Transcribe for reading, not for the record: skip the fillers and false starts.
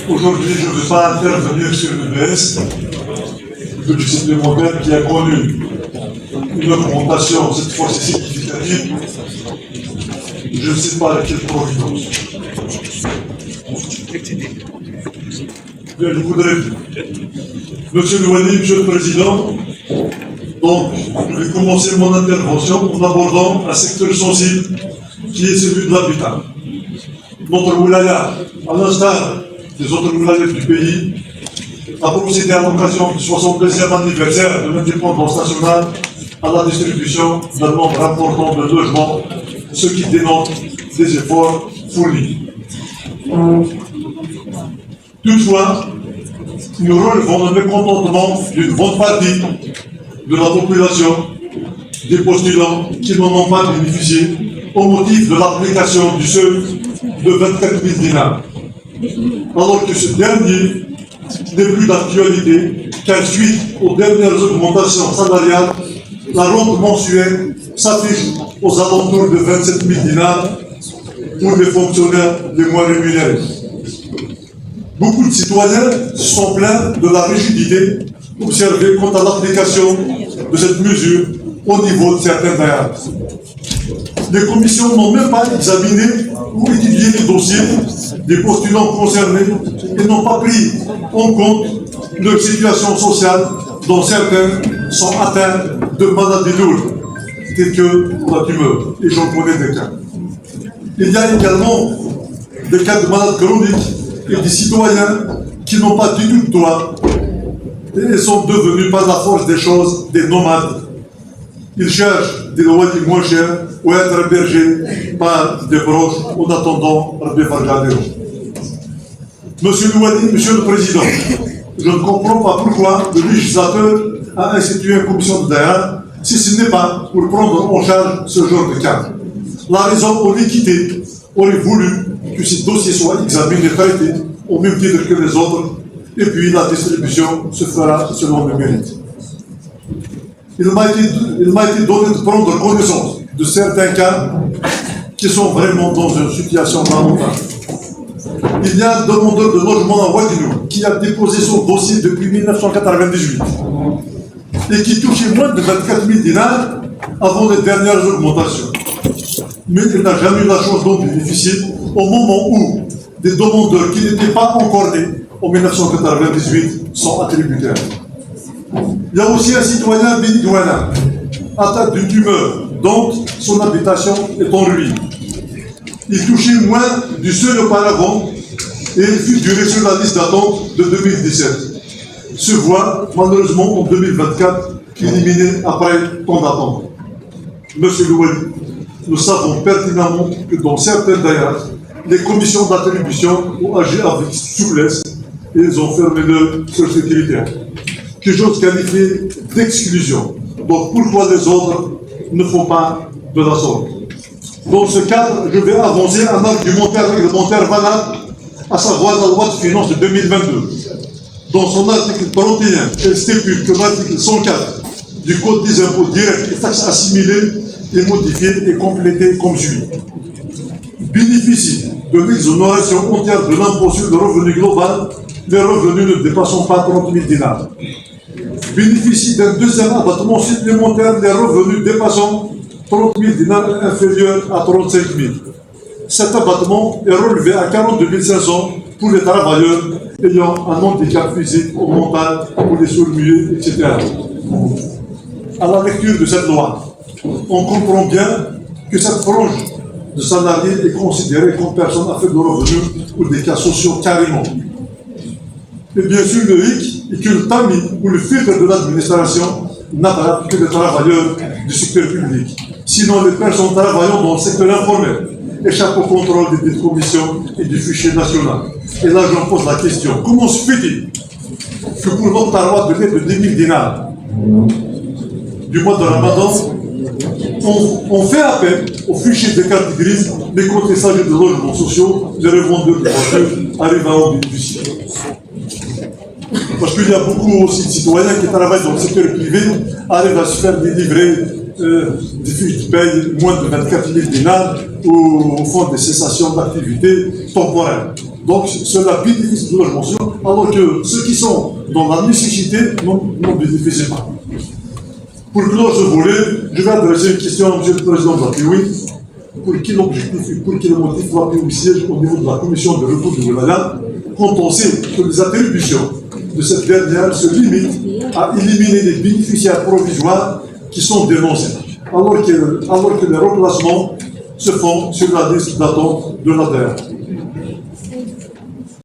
Aujourd'hui, je ne veux pas intervenir sur le BS, le budget supplémentaire qui a connu une augmentation, cette fois-ci significative. Je ne sais pas à quelle providence. Je voudrais, Monsieur le Wali, Monsieur le Président, donc je vais commencer mon intervention en abordant un secteur sensible qui est celui de l'habitat. Notre wilaya, à l'instar des autres wilayas du pays, a procédé à l'occasion du 72e anniversaire de l'indépendance nationale à la distribution d'un nombre important de logements, ce qui dénote des efforts fournis. Toutefois, nous relevons le mécontentement d'une bonne partie de la population, des postulants qui n'en ont pas bénéficié au motif de l'application du seuil de 24 000 dinars. Alors que ce dernier n'est plus d'actualité, car suite aux dernières augmentations salariales, la rente mensuelle s'affiche aux alentours de 27 000 dinars pour les fonctionnaires les moins rémunérés. Beaucoup de citoyens se sont plaints de la rigidité observée quant à l'application de cette mesure au niveau de certains bailleurs. Les commissions n'ont même pas examiné ou étudié les dossiers des postulants concernés et n'ont pas pris en compte leur situation sociale, dont certains sont atteints de maladies lourdes, telles que la tumeur, et j'en connais des cas. Il y a également des cas de malades chroniques et des citoyens qui n'ont pas du tout de toit et sont devenus par la force des choses des nomades. Ils cherchent des loyers moins chers ou être hébergés par des proches en attendant Rabbi Fargadero. Monsieur le Wali, Monsieur le Président, je ne comprends pas pourquoi le législateur a institué une commission de Daya si ce n'est pas pour prendre en charge ce genre de cas. La raison ou l'équité aurait voulu que ces dossiers soient examinés et traités au même titre que les autres, et puis la distribution se fera selon le mérite. Il m'a été donné de prendre connaissance de certains cas qui sont vraiment dans une situation lamentable. Il y a un demandeur de logement à Ouadilou qui a déposé son dossier depuis 1998 et qui touchait moins de 24 000 dinars avant les dernières augmentations. Mais il n'a jamais eu la chance d'en bénéficier au moment où des demandeurs qui n'étaient pas encore nés en 1998 sont attributaires. Il y a aussi un citoyen bénidouana atteint d'une tumeur dont son habitation est en ruine. Il touchait moins du seuil auparavant et il fut duré sur la liste d'attente de 2017. Se voit malheureusement en 2024 éliminé après tant d'attente. Monsieur le Wali, nous savons pertinemment que dans certaines daïras, les commissions d'attribution ont agi avec souplesse et ils ont fermé l'œil sur ces critères, que j'ose qualifier d'exclusion. Donc pourquoi les autres ne font pas de la sorte? Dans ce cadre, je vais avancer un argumentaire réglementaire valable, à savoir la loi de finances de 2022. Dans son article 31, elle stipule que l'article 104 du Code des impôts directs et taxes assimilées est modifié et complété comme suit. Bénéficie de l'exonération entière de l'impôt sur le revenu global, les revenus ne dépassant pas 30 000 dinars. Bénéficie d'un deuxième abattement supplémentaire des revenus dépassant 30 000 dinars inférieurs à 35 000. Cet abattement est relevé à 42 500 pour les travailleurs ayant un handicap physique ou mental, pour les sourds-muets, etc. À la lecture de cette loi, on comprend bien que cette frange de salariés est considérée comme personne à faible revenu ou des cas sociaux carrément. Et bien sûr, le hic est que le tamis ou le filtre de l'administration n'attrape que les travailleurs du secteur public. Sinon, les personnes travaillant dans le secteur informel échappent au contrôle des commissions et du fichier national. Et là, je me pose la question, comment se fait-il que pour notre taroir de l'aide de 10 000 dinars du mois de Ramadan, on fait appel au fichier des cartes grises, mais quand il s'agit de logements sociaux, les revendeurs de voitures arrivent à en bénéficier. Parce qu'il y a beaucoup aussi de citoyens qui travaillent dans le secteur privé, arrivent à se faire délivrer payent moins de 24 000 dinars au fond des cessations d'activité temporaire. Donc cela bénéficie de leur mention, alors que ceux qui sont dans la nécessité n'en bénéficient pas. Pour clore ce volet, je vais adresser une question à M. le Président de la POI. Pour quel objectif et pour quel motif la POI siège au niveau de la commission de recours du Wilaya, quand on sait que les attributions de cette dernière se limitent à éliminer les bénéficiaires provisoires qui sont dénoncés, alors que les remplacements se font sur la liste d'attente de l'ADR.